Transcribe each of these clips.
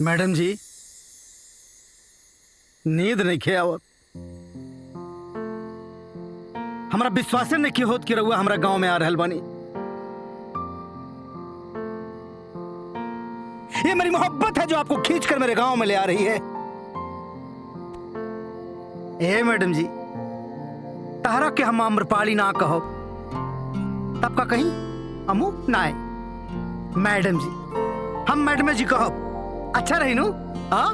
Madam जी, नींद नहीं खे आवत। हमारा विश्वास नहीं कि होत कि रहुआ हमारा गांव में आ रहल बानी। ये मेरी मोहब्बत है जो आपको खींचकर मेरे गांव में ले आ रही है। ए मैडम जी, तारा के हम आम्रपाली ना कहो तब का कहीं अमू ना आए। मैडम जी, हम मैडम जी कहो अच्छा रही नू। हाँ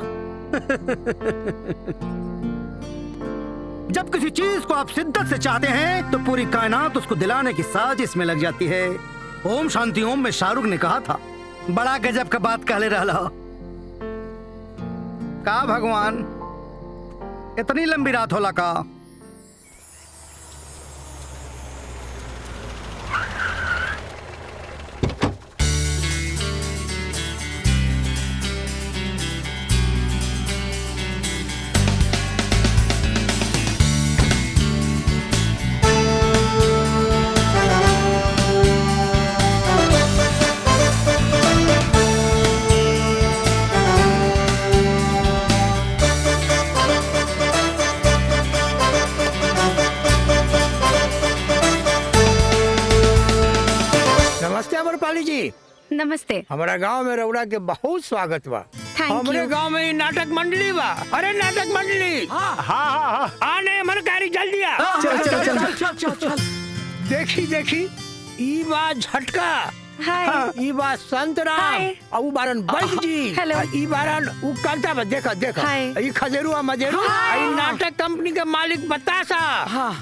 जब किसी चीज को आप शिद्दत से चाहते हैं तो पूरी कायनात उसको दिलाने की साजिश में लग जाती है। ओम शांति ओम में शाहरुख ने कहा था, बड़ा गजब का बात कहले रहला। का भगवान, इतनी लंबी रात होला का? नमस्ते अमरपाली जी। नमस्ते। हमारा गांव में रउरा के बहुत स्वागत बा। हमारे गांव में नाटक मंडली बा। अरे नाटक मंडली, हाँ हाँ आने मनकारी जल्दी आ। चल चल चल चल चल चल। देखी देखी, ई बा झटका, हाय। ई बा संतरा, हाय। और ऊ बारन बैठ जी, हेलो। ई बारन ऊ कांता बा। देखा देखा, हाय। ई खजेरू आ मजेरू, ई नाटक कंपनी के मालिक बतासा।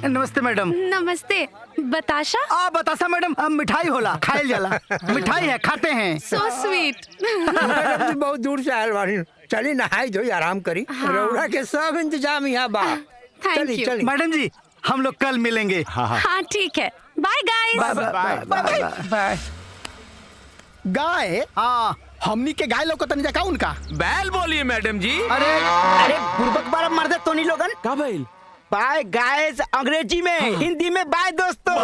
नमस्ते मैडम। नमस्ते। बताशा। बतासा मैडम, अब मिठाई होला, खायल जाला। मिठाई है, खाते हैं। So sweet. मैडम जी बहुत दूर से आयल बानी, चली नहाई धोई आराम करी। रउरा के सब इंतजाम यहाँ बा। थैंक चली यू। चली। मैडम जी, हम लोग कल मिलेंगे। हाँ ठीक है, बाय गाइस। बाय। गाय, हाँ हमनी के गाय लोग तनी देखा उनका। बैल बोलिए मैडम जी। अरे बुर्बक बार मर्द तो नहीं लोगन। का बैल? बाय गाइस अंग्रेजी में, हिंदी में बाय दोस्तों।